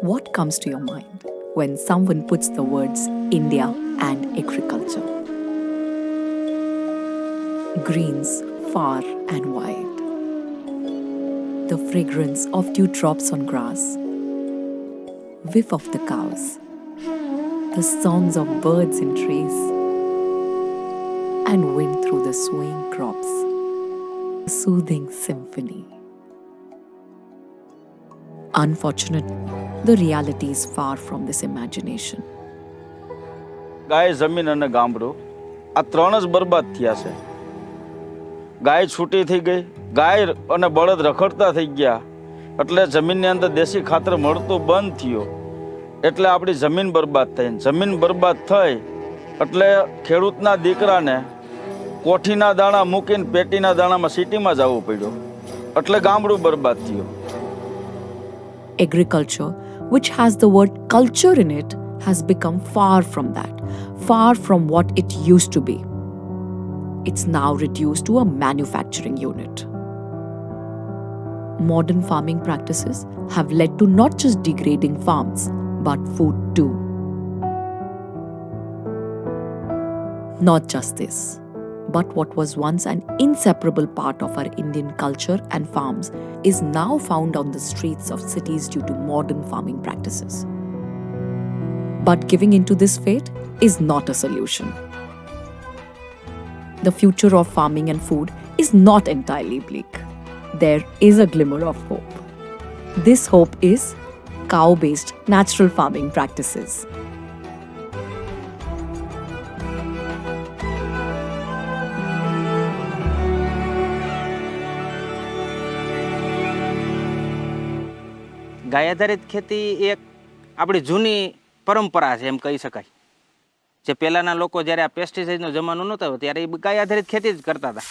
What comes to your mind when someone puts the words India and agriculture? Greens far and wide. The fragrance of dewdrops on grass. Whiff of the cows. The songs of birds in trees. And wind through the swaying crops. A soothing symphony. Unfortunately, the reality is far from this imagination. ગાય જમીન અને ગામડું આ ત્રણ જ બરબાદ થયા છે. ગાય છૂટી થઈ ગઈ, ગાય અને બળદ રખડતા થઈ ગયા એટલે જમીનની અંદર દેશી ખાતર મળતું બંધ થયું એટલે આપણી જમીન બરબાદ થઈ. જમીન બરબાદ થઈ એટલે ખેડૂતના દીકરાને કોઠીના દાણા મૂકીને પેટીના દાણામાં સિટીમાં જવું પડ્યું એટલે ગામડું બરબાદ થયું. Agriculture, which has the word culture in it, has become far from that, far from what it used to be. It's now reduced to a manufacturing unit. Modern farming practices have led to not just degrading farms, but food too. Not just this, but what was once an inseparable part of our Indian culture and farms is now found on the streets of cities due to modern farming practices. But giving into this fate is not a solution. The future of farming and food is not entirely bleak. There is a glimmer of hope. This hope is cow-based natural farming practices. ગાય આધારિત ખેતી એક આપણી જૂની પરંપરા છે એમ કહી શકાય. જે પહેલાંના લોકો જ્યારે આ પેસ્ટિસાઇડનો જમાનો નહોતો ત્યારે એ ગાય આધારિત ખેતી જ કરતા હતા.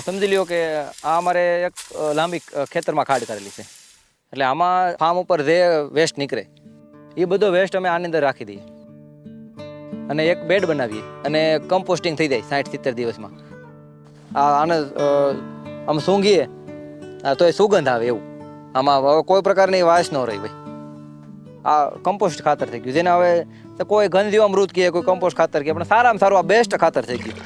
સમજી લ્યો કે આ અમારે એક લાંબી ખેતરમાં ખાડ કરેલી છે એટલે આમાં ફાર્મ ઉપર જે વેસ્ટ નીકળે એ બધો વેસ્ટ અમે આની અંદર રાખી દઈએ અને એક બેડ બનાવીએ અને કમ્પોસ્ટિંગ થઈ જાય 60-70 દિવસમાં. આને આમ સૂંઘીએ તો એ સુગંધ આવે એવું. આમાં કોઈ પ્રકારની વાસ ન રહી ભાઈ. આ કમ્પોસ્ટ ખાતર થઈ ગયું જેને હવે કોઈ ગંધજીવામૃત કહે કોઈ કમ્પોસ્ટ ખાતર કહે પણ સારામાં સારું આ બેસ્ટ ખાતર થઈ ગયું.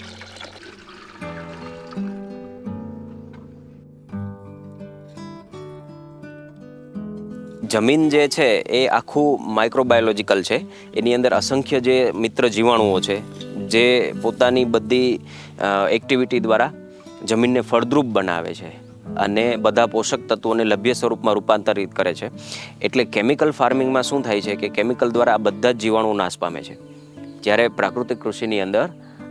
જમીન જે છે એ આખું માઇક્રોબાયોલોજિકલ છે. એની અંદર અસંખ્ય જે મિત્ર જીવાણુઓ છે જે પોતાની બધી એક્ટિવિટી દ્વારા જમીનને ફળદ્રુપ બનાવે છે અને બધા પોષક તત્વોને લભ્ય સ્વરૂપમાં રૂપાંતરિત કરે છે. એટલે કેમિકલ ફાર્મિંગમાં શું થાય છે કે કેમિકલ દ્વારા આ બધા જ જીવાણુ નાશ પામે છે, જ્યારે પ્રાકૃતિક કૃષિની અંદર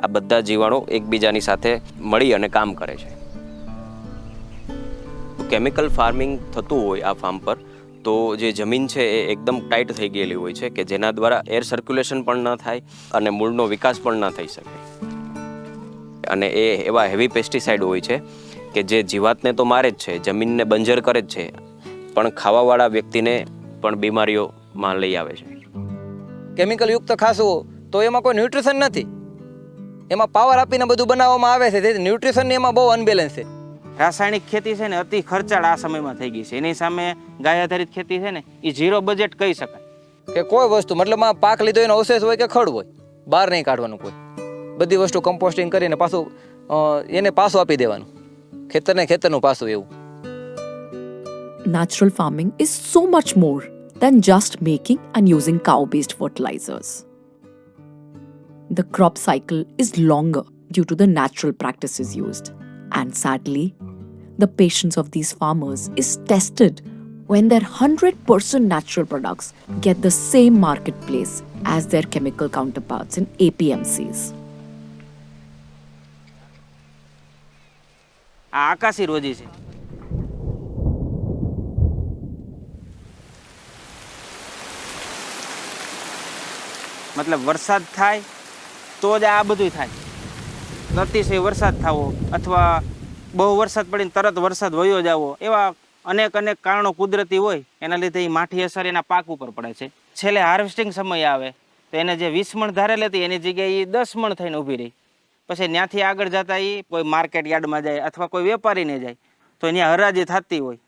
આ બધા જીવાણુ એકબીજાની સાથે મળી અને કામ કરે છે. કેમિકલ ફાર્મિંગ થતું હોય આ ફાર્મ પર તો જે જમીન છે એ એકદમ ટાઈટ થઈ ગયેલી હોય છે કે જેના દ્વારા એર સર્ક્યુલેશન પણ ન થાય અને મૂળનો વિકાસ પણ ન થઈ શકે. અને એ એવા હેવી પેસ્ટિસાઇડ હોય છે કે જે જીવાતને તો મારે જ છે, જમીનને બંજર કરે જ છે, પણ ખાવાવાળા વ્યક્તિને પણ બીમારીઓમાં લઈ આવે છે. કેમિકલ યુક્ત ખાસું તો એમાં કોઈ ન્યુટ્રિશન નથી, એમાં પાવર આપીને બધું બનાવવામાં આવે છે તેથી ન્યુટ્રિશનની એમાં બહુ અનબેલેન્સ છે. રાસાયણિક ખેતી છે ને અતિ ખર્ચાળ આ સમયમાં થઈ ગઈ છે. એની સામે ગાય આધારિત ખેતી છે ને એ ઝીરો બજેટ કહી શકાય. કે કોઈ વસ્તુ મતલબમાં પાક લીધો એનો અવશેષ હોય કે ખડ હોય બહાર નહીં કાઢવાનું, કોઈ બધી વસ્તુ કમ્પોસ્ટિંગ કરીને પાછું એને પાછું આપી દેવાનું, ખેતરને ખેતરનું પાછું એવું. Natural farming is so much more than just making and using cow-based fertilizers. The crop cycle is longer due to the natural practices used. And sadly, the patience of these farmers is tested when their 100% natural products get the same marketplace as their chemical counterparts in APMCs. આ આકાશી રોજી છે. મતલબ વરસાદ થાય તો જ આ બધું થાય. અતિશય વરસાદ થવો અથવા બહુ વરસાદ પડીને તરત વરસાદ વયો જવો એવા અનેક કારણો કુદરતી હોય એના લીધે એ માઠી અસર એના પાક ઉપર પડે છે. છેલ્લે હાર્વેસ્ટિંગ સમય આવે તો એને જે 20 મણ ધારેલી હતી એની જગ્યાએ 10 મણ થઈને ઊભી રહી. પછી ત્યાંથી આગળ જતા એ કોઈ માર્કેટ યાર્ડમાં જાય અથવા કોઈ વેપારીને જાય તો ત્યાં હરાજી થતી હોય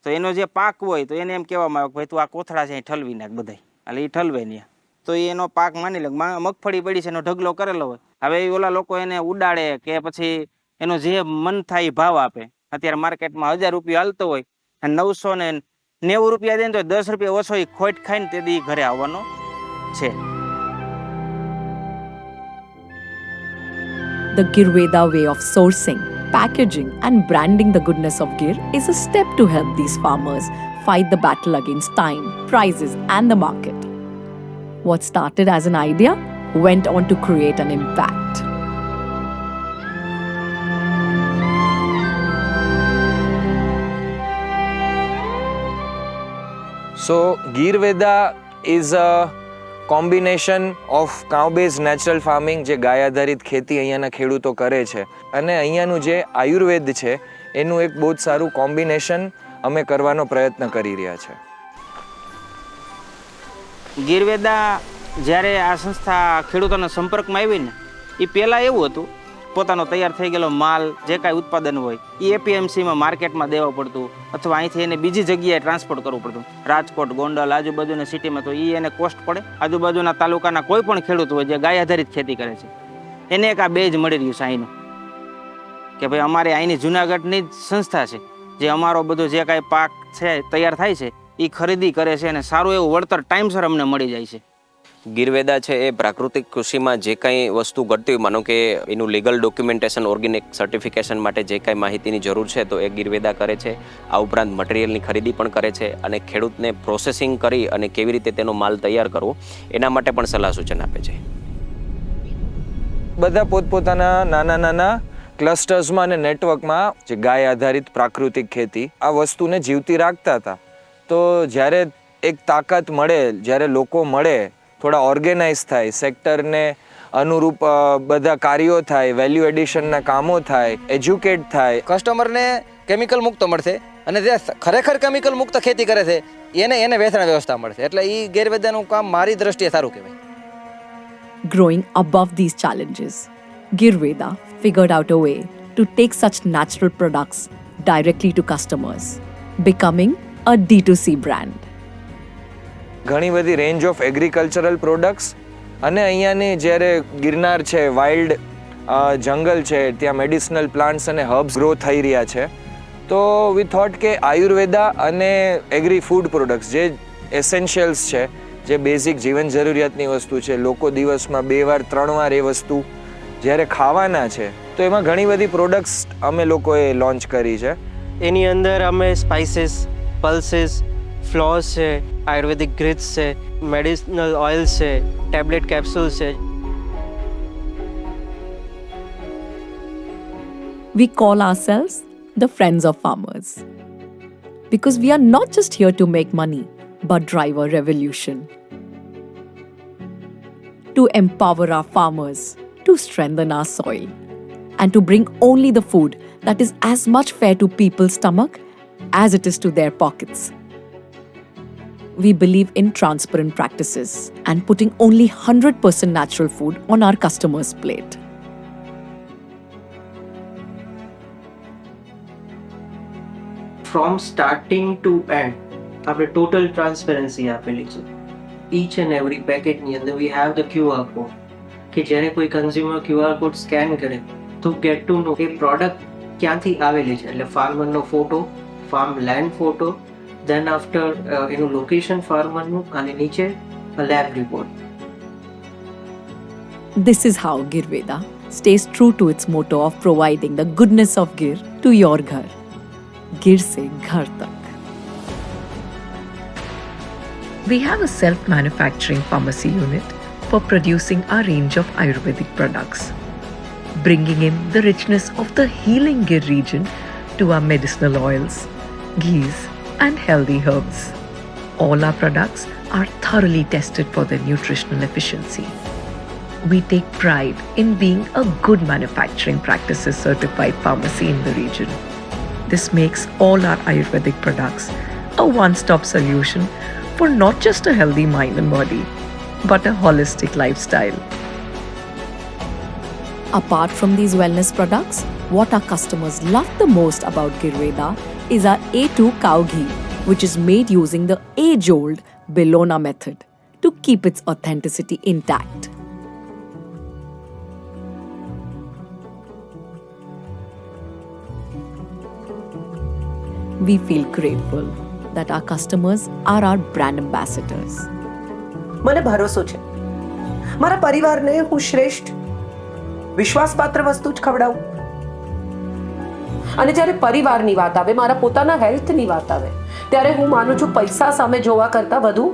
તો એનો જે પાક હોય તો એને એમ કહેવામાં આવે કે ભાઈ તું આ કોથળા છે એ ઠલવી નાખ બધાય, એટલે એ ઠલવે નહીં. તો એનો પાક માની લે મગફળી પડી છે એનો ઢગલો કરેલો હોય, હવે એ ઓલા લોકો એને ઉડાડે કે પછી એનો જે મન થાય એ ભાવ આપે. અત્યારે માર્કેટમાં 1000 રૂપિયા હાલતો હોય અને 990 રૂપિયા દે તો 10 રૂપિયા ઓછો એ ખોટ ખાઈને તે દી ઘરે આવવાનો છે. The Girveda way of sourcing, packaging, and branding the goodness of Gir is a step to help these farmers fight the battle against time, prices, and the market. What started as an idea went on to create an impact. So, Girveda is a combination of cow base natural farming, જે ગાય આધારિત ખેતી અહીંયાના ખેડૂતો કરે છે, અને અહીંયાનું જે આયુર્વેદ છે એનું એક બહુ જ સારું કોમ્બિનેશન અમે કરવાનો પ્રયત્ન કરી રહ્યા છે. ગિરવેદા જ્યારે આ સંસ્થા ખેડૂતોના સંપર્કમાં આવી ને, એ પહેલાં એવું હતું પોતાનો તૈયાર થઈ ગયેલો માલ જે કાંઈ ઉત્પાદન હોય એ એપીએમસીમાં માર્કેટમાં દેવા પડતું, અથવા અહીંથી એને બીજી જગ્યાએ ટ્રાન્સપોર્ટ કરવું પડતું, રાજકોટ, ગોંડલ, આજુબાજુના સિટીમાં. તો એ એને કોસ્ટ પડે. આજુબાજુના તાલુકાના કોઈ પણ ખેડૂત હોય જે ગાય આધારિત ખેતી કરે છે એને એક આ બેજ મળી રહ્યું છે અહીંનું, કે ભાઈ અમારે અહીંની જુનાગઢની જ સંસ્થા છે જે અમારો બધો જે કાંઈ પાક છે તૈયાર થાય છે એ ખરીદી કરે છે અને સારું એવું વળતર ટાઈમસર અમને મળી જાય છે. ગિરવેદા છે એ પ્રાકૃતિક કૃષિમાં જે કાંઈ વસ્તુ ઘટતી હોય, માનો કે એનું લીગલ ડોક્યુમેન્ટેશન, ઓર્ગેનિક સર્ટિફિકેશન માટે જે કાંઈ માહિતીની જરૂર છે તો એ ગિરવેદા કરે છે. આ ઉપરાંત મટીરિયલની ખરીદી પણ કરે છે અને ખેડૂતને પ્રોસેસિંગ કરી અને કેવી રીતે તેનો માલ તૈયાર કરવો એના માટે પણ સલાહ સૂચન આપે છે. બધા પોતપોતાના નાના નાના ક્લસ્ટર્સમાં અને નેટવર્કમાં જે ગાય આધારિત પ્રાકૃતિક ખેતી આ વસ્તુને જીવતી રાખતા હતા. તો જ્યારે એક તાકાત મળે, જ્યારે લોકો મળે, થોડા ઓર્ગેનાઇઝ થાય, સેક્ટરને અનુરૂપ બધા કાર્યો થાય, વેલ્યુ એડિશનના કામો થાય, એજ્યુકેટ થાય, કસ્ટમરને કેમિકલ મુક્ત મળશે અને જે ખરેખર કેમિકલ મુક્ત ખેતી કરે છે એને વેચાણ વ્યવસ્થા મળશે. એટલે એ ગિરવેદાનું કામ મારી દ્રષ્ટિએ સારું કહેવાય. Growing above these challenges, Girveda figured out a way to take such natural products directly to customers, becoming a D2C brand. ઘણી બધી રેન્જ ઓફ એગ્રીકલ્ચરલ પ્રોડક્ટ્સ, અને અહીંયાની જ્યારે ગિરનાર છે, વાઇલ્ડ જંગલ છે, ત્યાં મેડિસિનલ પ્લાન્ટ્સ અને હર્બ્સ ગ્રો થઈ રહ્યા છે. તો વી થોટ કે આયુર્વેદા અને એગ્રી ફૂડ પ્રોડક્ટ્સ જે એસેન્શિયલ્સ છે, જે બેઝિક જીવન જરૂરિયાતની વસ્તુ છે, લોકો દિવસમાં 2 વાર 3 વાર એ વસ્તુ જ્યારે ખાવાના છે, તો એમાં ઘણી બધી પ્રોડક્ટ્સ અમે લોકોએ લોન્ચ કરી છે. એની અંદર અમે સ્પાઇસીસ, પલ્સીસ, ફ્લોર્સ છે, આયુર્વેદિક ગ્રીટ્સ છે, મેડિસિનલ ઓઇલ્સ છે, ટેબ્લેટ કેપ્સ્યુલ્સ છે. We call ourselves the Friends of Farmers because we are not just here to make money but drive a revolution. To empower our farmers, to strengthen our soil, and to bring only the food that is as much fair to people's stomach as it is to their pockets. We believe in transparent practices and putting only 100% natural food on our customers' plate. From starting to end આપણે total transparency આપેલી છે. Each and every પેકેટની અંદર we have the QR code, કે જ્યારે કોઈ consumer QR code scan કરે તો ગેટ ટુ નો એ પ્રોડક્ટ ક્યાંથી આવેલી છે, એટલે ફાર્મરનો photo, farm land photo, then after એનું લોકેશન ફાર્મરનું, અને નીચે lab report. This is how Girveda stays true to its motto of providing the goodness of Gir to your ghar. Gir se ghar tak. We have a self-manufacturing pharmacy unit for producing our range of Ayurvedic products, bringing in the richness of the healing Gir region to our medicinal oils, ghees, and healthy herbs. All our products are thoroughly tested for their nutritional efficiency. We take pride in being a good manufacturing practices certified pharmacy in the region. This makes all our Ayurvedic products a one-stop solution for not just a healthy mind and body, but a holistic lifestyle. Apart from these wellness products, what our customers love the most about Girveda is our A2 cow ghee, which is made using the age-old Bellona method to keep its authenticity intact. We feel grateful that our customers are our brand ambassadors. મને ભરોસો છે મારા પરિવારને હું શ્રેષ્ઠ વિશ્વાસપાત્ર વસ્તુ જ ખવડાવું. અને જ્યારે પરિવારની વાત આવે, મારા પોતાના હેલ્થની વાત આવે, ત્યારે હું માનું છું પૈસા સામે જોવા કરતાં વધુ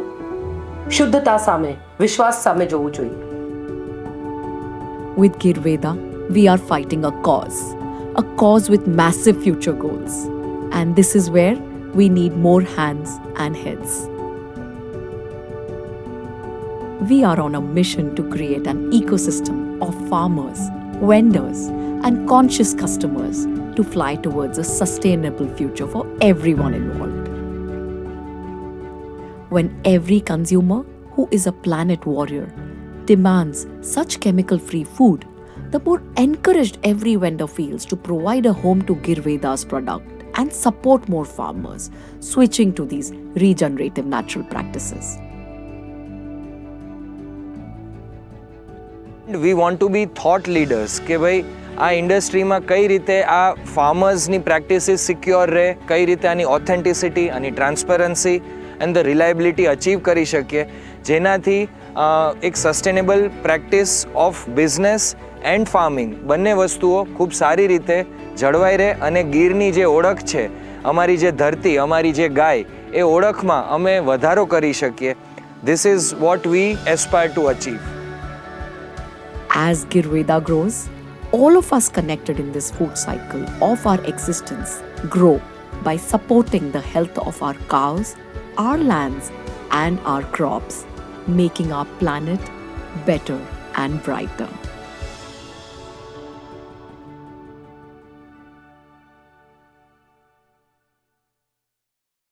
શુદ્ધતા સામે, વિશ્વાસ સામે જોવું જોઈએ. With Girveda, we are fighting a cause with massive future goals. And this is where we need more hands and heads. We are on a mission to create an ecosystem of farmers, vendors, and conscious customers to fly towards a sustainable future for everyone involved. When every consumer who is a planet warrior demands such chemical-free food, the more encouraged every vendor feels to provide a home to Girveda's product and support more farmers switching to these regenerative natural practices. We want to be thought leaders કે ભાઈ આ ઇન્ડસ્ટ્રીમાં કઈ રીતે આ ફાર્મર્સની practices secure રહે, કઈ રીતે આની ઓથેન્ટિસિટી, આની transparency and the reliability achieve કરી શકીએ, જેનાથી એક sustainable practice of business and farming બંને વસ્તુઓ ખૂબ સારી રીતે જળવાઈ રહે અને ગીરની જે ઓળખ છે, અમારી જે ધરતી, અમારી જે ગાય, એ ઓળખમાં અમે વધારો કરી શકીએ. This is what we aspire to achieve. As Girveda grows, all of us connected in this food cycle of our existence grow by supporting the health of our cows, our lands, and our crops, making our planet better and brighter.